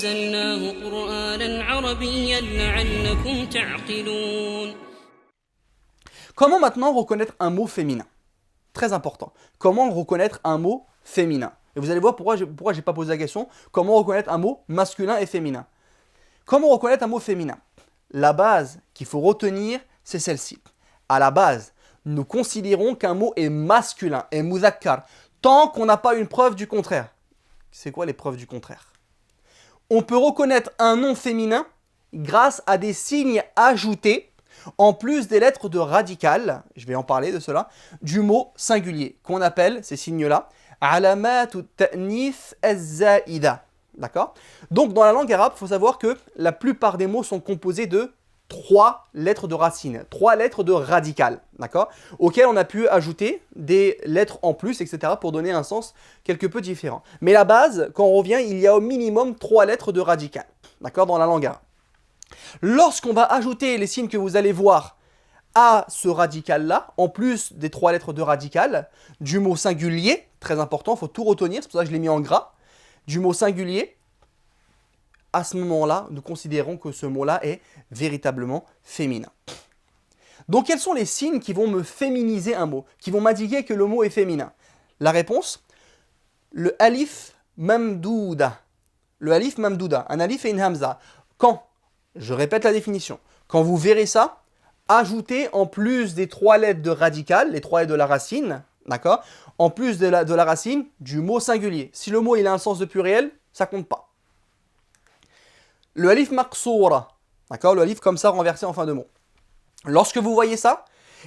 يسرناه قرآنا عربيا لعلكم تعقلون. Comment maintenant reconnaître un mot féminin? Très important. Comment reconnaître un mot féminin? Et vous allez voir pourquoi j'ai pas posé la question. Comment reconnaître un mot masculin et féminin? Comment reconnaître un mot féminin? La base qu'il faut retenir, c'est celle-ci. À la base, nous considérons qu'un mot est masculin, est muzakkar, tant qu'on n'a pas une preuve du contraire. C'est quoi les preuves du contraire? On peut reconnaître un nom féminin grâce à des signes ajoutés en plus des lettres de radicales, je vais en parler de cela, du mot singulier, qu'on appelle, ces signes-là, alamat ou ta'nith az-zaïda. D'accord? Donc, dans la langue arabe, il faut savoir que la plupart des mots sont composés de 3 lettres de racine, 3 lettres de radicales, d'accord? Auxquelles on a pu ajouter des lettres en plus, etc., pour donner un sens quelque peu différent. Mais la base, quand on revient, il y a au minimum 3 lettres de radicales, d'accord, dans la langue arabe. Lorsqu'on va ajouter les signes que vous allez voir à ce radical-là, en plus des 3 lettres de radical, du mot singulier, très important, il faut tout retenir, c'est pour ça que je l'ai mis en gras, du mot singulier, à ce moment-là, nous considérons que ce mot-là est véritablement féminin. Donc, quels sont les signes qui vont me féminiser un mot, qui vont m'indiquer que le mot est féminin? La réponse, le alif mamdouda. Le alif mamdouda, un alif et une hamza. Quand? Je répète la définition. Quand vous verrez ça, ajoutez en plus des 3 lettres de radical, les 3 lettres de la racine, d'accord? En plus de la racine, du mot singulier. Si le mot il a un sens de pluriel, ça compte pas. Le alif maqsoura, d'accord? Le alif comme ça renversé en fin de mot. Lorsque vous voyez ça,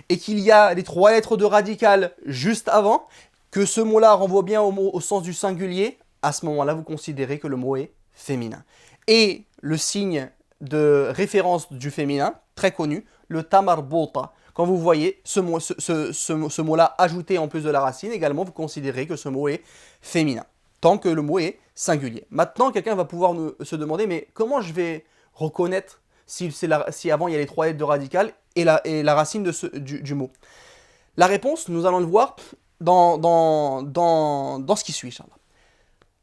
et qu'il y a les 3 lettres de radical juste avant, que ce mot-là renvoie bien au sens du singulier, à ce moment-là, vous considérez que le mot est féminin. Et le signe de référence du féminin, très connu, le tamarbota. Quand vous voyez ce mot-là ajouté en plus de la racine, également, vous considérez que ce mot est féminin, tant que le mot est singulier. Maintenant, quelqu'un va pouvoir se demander, mais comment je vais reconnaître si avant il y a les 3 lettres de radical et la racine du mot? La réponse, nous allons le voir dans ce qui suit, Inch'Allah.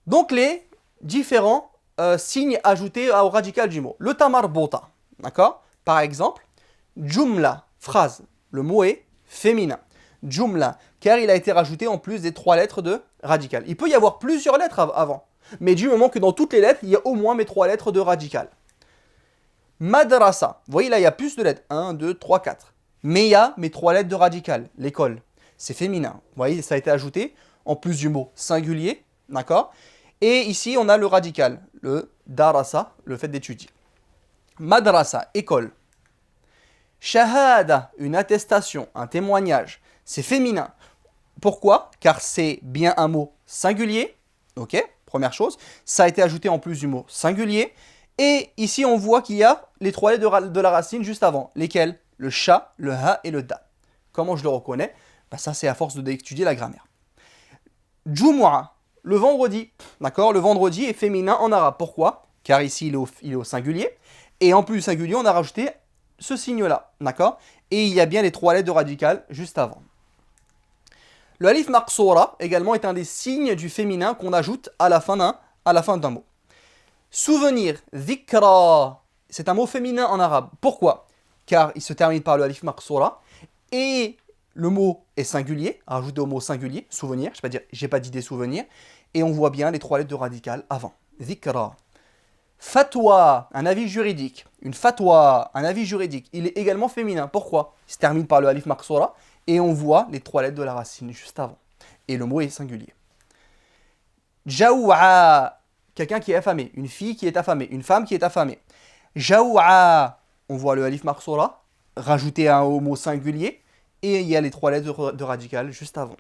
Donc, les différents signes ajoutés au radical du mot. Le tamarbota, d'accord? Par exemple, jumla, phrase. Le mot est féminin. Jumla, car il a été rajouté en plus des 3 lettres de radical. Il peut y avoir plusieurs lettres avant, mais du moment que dans toutes les lettres, il y a au moins mes 3 lettres de radical. Madrasa, vous voyez là, il y a plus de lettres. 1, 2, 3, 4. Mais il y a mes 3 lettres de radical. L'école, c'est féminin. Vous voyez, ça a été ajouté en plus du mot singulier, d'accord? Et ici, on a le radical, le darasa, le fait d'étudier. Madrasa, école. Shahada, une attestation, un témoignage. C'est féminin. Pourquoi? Car c'est bien un mot singulier. Ok, première chose. Ça a été ajouté en plus du mot singulier. Et ici, on voit qu'il y a les 3 lettres de la racine juste avant. Lesquelles? Le sha, le ha et le da. Comment je le reconnais? Ben, ça, c'est à force d'étudier la grammaire. Jumu'ah, le vendredi. D'accord? Le vendredi est féminin en arabe. Pourquoi? Car ici, il est au singulier. Et en plus du singulier, on a rajouté ce signe-là. D'accord? Et il y a bien les 3 lettres de radical juste avant. Le alif maqsoura également est un des signes du féminin qu'on ajoute à la fin d'un mot. Souvenir, dhikra, c'est un mot féminin en arabe. Pourquoi? Car il se termine par le alif maqsoura et le mot est singulier, ajouté au mot singulier, souvenir, j'ai pas d'idée souvenir, et on voit bien les 3 lettres de radical avant. Dhikra. Fatwa, un avis juridique. Une fatwa, un avis juridique. Il est également féminin. Pourquoi? Il se termine par le alif maqsoura et on voit les 3 lettres de la racine juste avant. Et le mot est singulier. Jaou'a, quelqu'un qui est affamé. Une fille qui est affamée. Une femme qui est affamée. Jaou'a, on voit le alif maqsoura rajouté au mot singulier et il y a les 3 lettres de radical juste avant.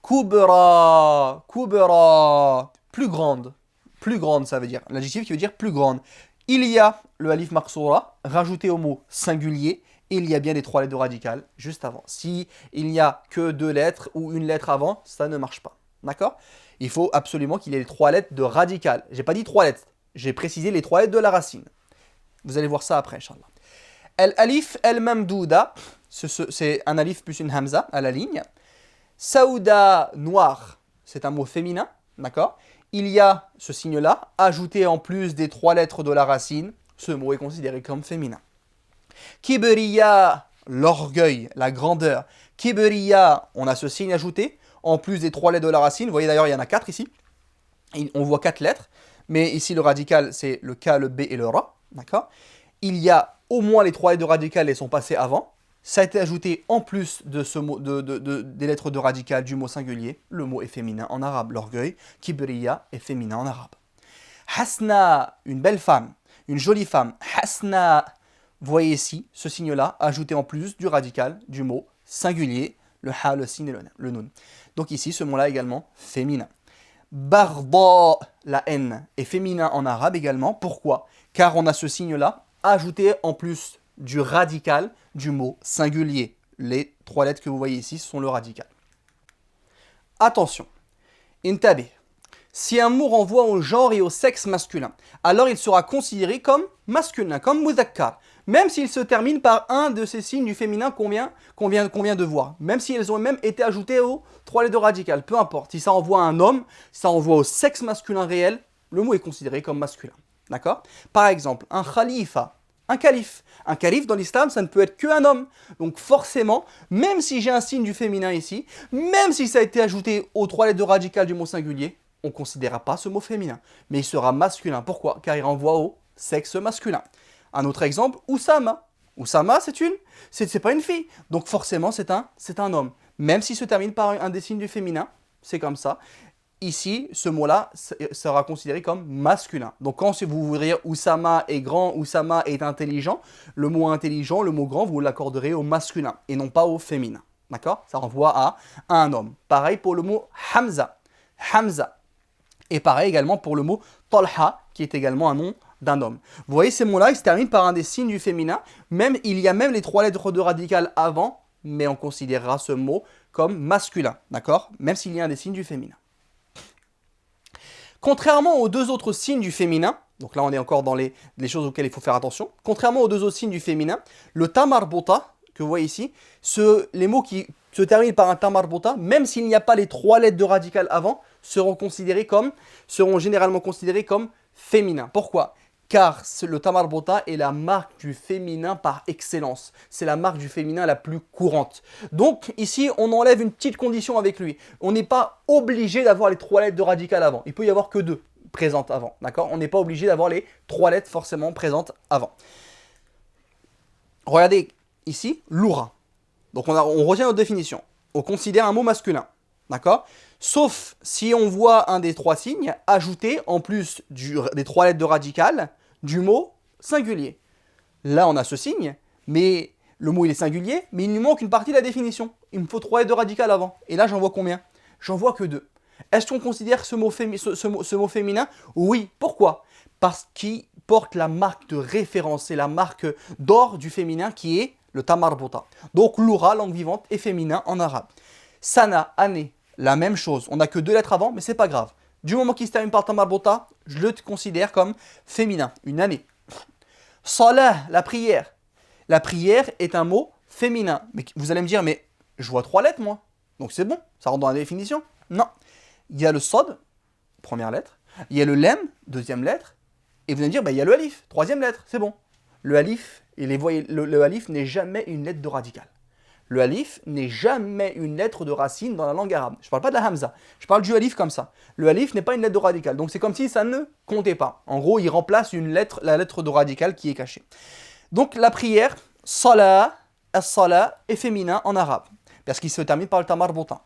Kubra, kubra, plus grande. Plus grande, ça veut dire, l'adjectif qui veut dire plus grande. Il y a le alif maqsoura rajouté au mot singulier et il y a bien les 3 lettres de radical juste avant. Si il n'y a que 2 lettres ou une lettre avant, ça ne marche pas. D'accord? Il faut absolument qu'il y ait les 3 lettres de radical. J'ai pas dit 3 lettres, j'ai précisé les 3 lettres de la racine. Vous allez voir ça après, Inch'Allah. Al-alif al-mamdouda, c'est un alif plus une hamza à la ligne. Saouda, noir, c'est un mot féminin. d'accord? Il y a ce signe-là, ajouté en plus des 3 lettres de la racine, ce mot est considéré comme féminin. Kibriya, l'orgueil, la grandeur. Kibriya, on a ce signe ajouté, en plus des 3 lettres de la racine. Vous voyez d'ailleurs, il y en a 4 ici. On voit 4 lettres, mais ici le radical, c'est le K, le B et le Ra, d'accord? Il y a au moins les 3 lettres de radical, elles sont passées avant. Ça a été ajouté en plus de ce mot, des lettres de radical du mot singulier. Le mot est féminin en arabe, l'orgueil. Kibriya est féminin en arabe. Hasna, une belle femme, une jolie femme. Hasna, vous voyez ici, ce signe-là, ajouté en plus du radical du mot singulier, le ha, le sin et le nun. Donc ici, ce mot-là également féminin. Barda, la haine, est féminin en arabe également. Pourquoi? Car on a ce signe-là, ajouté en plus du radical du mot singulier. Les 3 lettres que vous voyez ici sont le radical. Attention, intabi. Si un mot renvoie au genre et au sexe masculin, alors il sera considéré comme masculin, comme mudhakkar, même s'il se termine par un de ces signes du féminin qu'on vient de voir, même si elles ont même été ajoutées aux 3 lettres de radical, peu importe. Si ça renvoie à un homme, si ça renvoie au sexe masculin réel, le mot est considéré comme masculin. D'accord? Par exemple, un khalifa, un calife. Un calife dans l'islam, ça ne peut être qu'un homme. Donc forcément, même si j'ai un signe du féminin ici, même si ça a été ajouté aux 3 lettres de radical du mot singulier, on ne considérera pas ce mot féminin. Mais il sera masculin. Pourquoi? Car il renvoie au sexe masculin. Un autre exemple, Oussama. Oussama, c'est pas une fille. Donc forcément, c'est un homme. Même s'il se termine par un des signes du féminin, c'est comme ça. Ici, ce mot-là sera considéré comme masculin. Donc quand vous voudrez dire Oussama est grand, Oussama est intelligent, le mot intelligent, le mot grand, vous l'accorderez au masculin et non pas au féminin. D'accord? Ça renvoie à un homme. Pareil pour le mot Hamza. Hamza. Et pareil également pour le mot Talha, qui est également un nom d'un homme. Vous voyez, ces mots-là, ils se terminent par un des signes du féminin. Il y a même les 3 lettres de radical avant, mais on considérera ce mot comme masculin. D'accord? Même s'il y a un des signes du féminin. Contrairement aux 2 autres signes du féminin, donc là on est encore dans les choses auxquelles il faut faire attention, contrairement aux 2 autres signes du féminin, le tamarbota, que vous voyez ici, les mots qui se terminent par un tamarbota, même s'il n'y a pas les 3 lettres de radical avant, seront généralement considérés comme féminins. Pourquoi? Car le tamarbota est la marque du féminin par excellence. C'est la marque du féminin la plus courante. Donc ici, on enlève une petite condition avec lui. On n'est pas obligé d'avoir les 3 lettres de radical avant. Il peut y avoir que 2 présentes avant. D'accord? On n'est pas obligé d'avoir les 3 lettres forcément présentes avant. Regardez ici, loura. Donc on retient notre définition. On considère un mot masculin. D'accord? Sauf si on voit un des 3 signes ajouté en plus des 3 lettres de radical du mot singulier. Là, on a ce signe, mais le mot il est singulier, mais il nous manque une partie de la définition. Il me faut 3 lettres de radical avant. Et là, j'en vois combien? J'en vois que 2. Est-ce qu'on considère ce mot féminin? Oui. Pourquoi? Parce qu'il porte la marque de référence, c'est la marque d'or du féminin qui est le tamarbota. Donc, loura, langue vivante, est féminin en arabe. Sana, année, la même chose. On n'a que 2 lettres avant, mais c'est pas grave. Du moment qu'il se termine par tamarbota, je le considère comme féminin, une année. Salah, la prière. La prière est un mot féminin. Mais vous allez me dire, mais je vois 3 lettres, moi. Donc c'est bon, ça rentre dans la définition. Non. Il y a le sod, première lettre. Il y a le lem, deuxième lettre. Et vous allez me dire, bah, il y a le alif, troisième lettre, c'est bon. Le alif, le alif n'est jamais une lettre de radical. Le alif n'est jamais une lettre de racine dans la langue arabe. Je ne parle pas de la hamza, je parle du alif comme ça. Le alif n'est pas une lettre de radical, donc c'est comme si ça ne comptait pas. En gros, il remplace la lettre de radical qui est cachée. Donc la prière, salah, as-salah, est féminin en arabe, parce qu'il se termine par le tamarbota.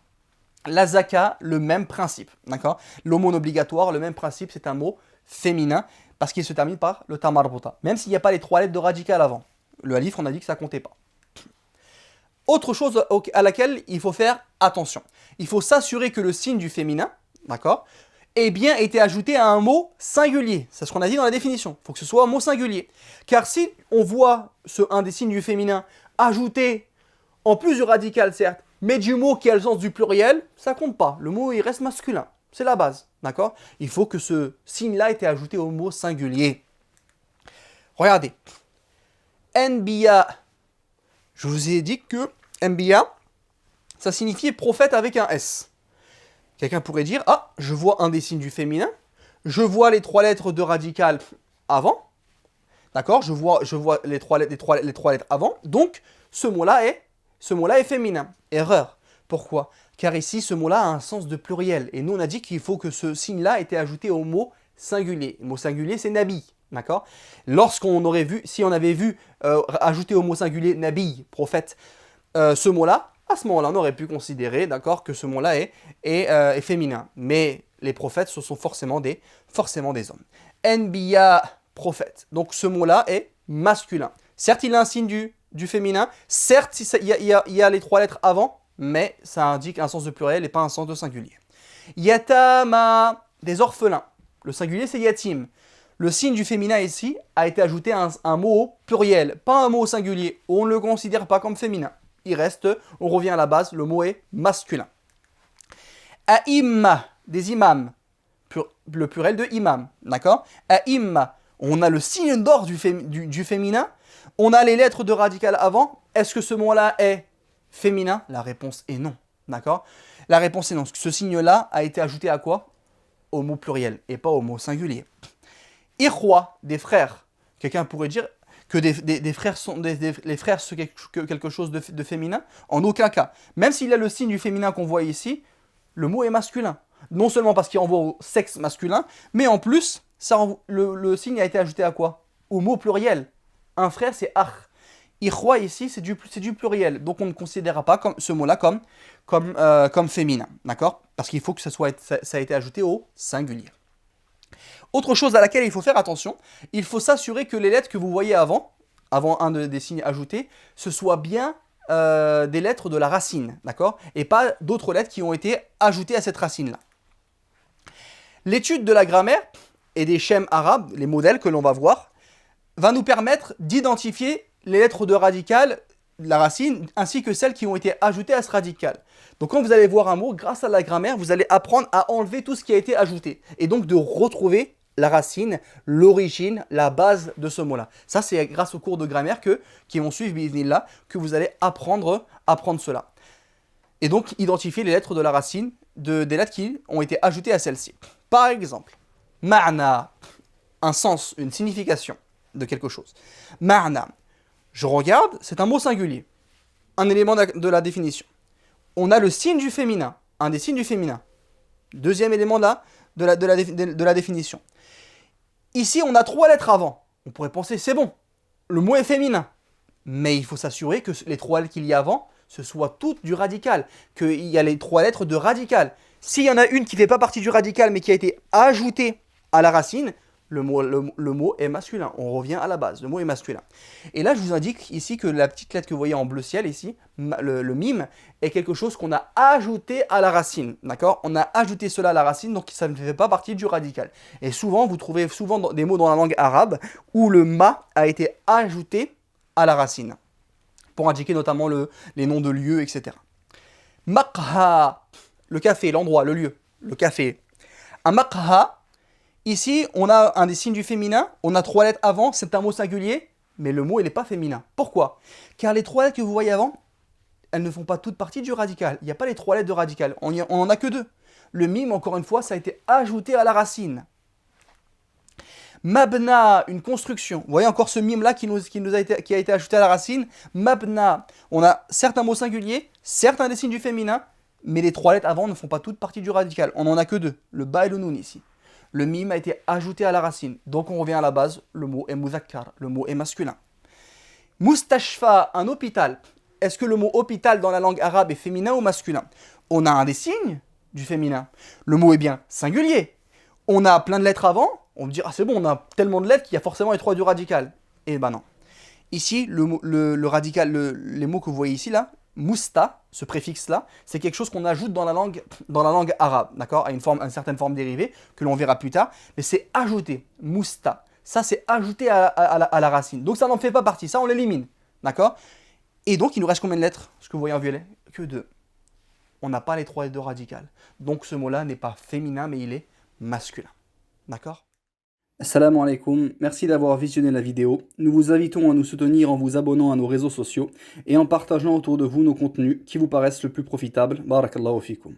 La zaka, le même principe, d'accord? L'aumône obligatoire, le même principe, c'est un mot féminin, parce qu'il se termine par le tamarbota, même s'il n'y a pas les 3 lettres de radical avant. Le alif, on a dit que ça ne comptait pas. Autre chose à laquelle il faut faire attention. Il faut s'assurer que le signe du féminin, d'accord, ait bien été ajouté à un mot singulier. C'est ce qu'on a dit dans la définition. Il faut que ce soit un mot singulier. Car si on voit un des signes du féminin ajouté en plus du radical, certes, mais du mot qui a le sens du pluriel, ça compte pas. Le mot, il reste masculin. C'est la base, d'accord? Il faut que ce signe-là ait été ajouté au mot singulier. Regardez. Anbiya. Je vous ai dit que Anbiya, ça signifiait prophète avec un S. Quelqu'un pourrait dire, ah, je vois un des signes du féminin, je vois les 3 lettres de radical avant, d'accord, je vois les trois lettres avant, donc ce mot-là est féminin. Erreur. Pourquoi? Car ici, ce mot-là a un sens de pluriel. Et nous, on a dit qu'il faut que ce signe-là ait été ajouté au mot singulier. Le mot singulier, c'est nabi. D'accord? Lorsqu'on aurait vu, si on avait vu ajouter au mot singulier nabi, prophète, ce mot-là, à ce moment-là, on aurait pu considérer, d'accord, que ce mot-là est féminin. Mais les prophètes, ce sont forcément des hommes. Nbiya, prophète. Donc ce mot-là est masculin. Certes, il a un signe du féminin. Certes, il y a les 3 lettres avant, mais ça indique un sens de pluriel et pas un sens de singulier. Yatama, des orphelins. Le singulier, c'est yatim. Le signe du féminin ici a été ajouté à un mot au pluriel, pas un mot au singulier. On ne le considère pas comme féminin. Il reste, on revient à la base, le mot est masculin. Aïmma, des imams. Le pluriel de imam, d'accord? Aïmma, on a le signe d'or du féminin. On a les lettres de radical avant. Est-ce que ce mot-là est féminin? La réponse est non, d'accord? La réponse est non. Ce signe-là a été ajouté à quoi? Au mot pluriel et pas au mot singulier. Ikhwa, des frères. Quelqu'un pourrait dire que des frères sont les frères sont quelque chose de féminin. En aucun cas. Même s'il y a le signe du féminin qu'on voit ici, le mot est masculin. Non seulement parce qu'il renvoie au sexe masculin, mais en plus, le signe a été ajouté à quoi? Au mot pluriel. Un frère, c'est akh. Ikhwa ici, c'est du pluriel. Donc on ne considérera pas ce mot-là comme féminin. D'accord? Parce qu'il faut que ça a été ajouté au singulier. Autre chose à laquelle il faut faire attention, il faut s'assurer que les lettres que vous voyez avant un des signes ajoutés, ce soit bien des lettres de la racine, d'accord? Et pas d'autres lettres qui ont été ajoutées à cette racine-là. L'étude de la grammaire et des schèmes arabes, les modèles que l'on va voir, va nous permettre d'identifier les lettres de radical, la racine, ainsi que celles qui ont été ajoutées à ce radical. Donc quand vous allez voir un mot, grâce à la grammaire, vous allez apprendre à enlever tout ce qui a été ajouté. Et donc de retrouver la racine, l'origine, la base de ce mot-là. Ça, c'est grâce aux cours de grammaire qui vont suivre, bi'idhnillah, que vous allez apprendre cela. Et donc identifier les lettres de la racine, des lettres qui ont été ajoutées à celle-ci. Par exemple, ma'na, un sens, une signification de quelque chose. Ma'na, je regarde, c'est un mot singulier, un élément de la définition. On a le signe du féminin, un des signes du féminin. Deuxième élément de la définition. Ici, on a 3 lettres avant. On pourrait penser, c'est bon, le mot est féminin. Mais il faut s'assurer que les 3 lettres qu'il y a avant, ce soit toutes du radical, qu'il y a les 3 lettres de radical. S'il y en a une qui ne fait pas partie du radical, mais qui a été ajoutée à la racine, le mot est masculin. On revient à la base, le mot est masculin. Et là, je vous indique ici que la petite lettre que vous voyez en bleu ciel ici, le mime, est quelque chose qu'on a ajouté à la racine. D'accord? On a ajouté cela à la racine, donc ça ne fait pas partie du radical. Et souvent, vous trouvez des mots dans la langue arabe où le ma a été ajouté à la racine, pour indiquer notamment les noms de lieux, etc. Maqha, le café, l'endroit, le lieu, le café. Un maqha, ici, on a un des signes du féminin, on a 3 lettres avant, c'est un mot singulier, mais le mot, il n'est pas féminin. Pourquoi? Car les 3 lettres que vous voyez avant, elles ne font pas toutes partie du radical. Il n'y a pas les 3 lettres de radical, on n'en a que 2. Le mime, encore une fois, ça a été ajouté à la racine. Mabna, une construction. Vous voyez encore ce mime-là qui a été ajouté à la racine. Mabna, on a certains mots singuliers, certains des signes du féminin, mais les 3 lettres avant ne font pas toutes partie du radical. On n'en a que 2, le ba et le noun ici. Le mime a été ajouté à la racine. Donc on revient à la base, le mot est muzakkar, le mot est masculin. Mustashfa, un hôpital. Est-ce que le mot hôpital dans la langue arabe est féminin ou masculin? On a un des signes du féminin. Le mot est bien singulier. On a plein de lettres avant. On me dit, ah c'est bon, on a tellement de lettres qu'il y a forcément les 3 du radical. Eh ben non. Ici, le radical, les mots que vous voyez ici, là, musta, ce préfixe-là, c'est quelque chose qu'on ajoute dans la langue arabe, d'accord, à une certaine forme dérivée, que l'on verra plus tard, mais c'est ajouté, musta. Ça, c'est ajouté à la racine. Donc ça n'en fait pas partie, ça on l'élimine, d'accord? Et donc il nous reste combien de lettres, ce que vous voyez en violet? Que 2. On n'a pas les 3 lettres de radical. Donc ce mot-là n'est pas féminin, mais il est masculin, d'accord? Assalamu alaikum, merci d'avoir visionné la vidéo. Nous vous invitons à nous soutenir en vous abonnant à nos réseaux sociaux et en partageant autour de vous nos contenus qui vous paraissent le plus profitables. Barakallahu fikum.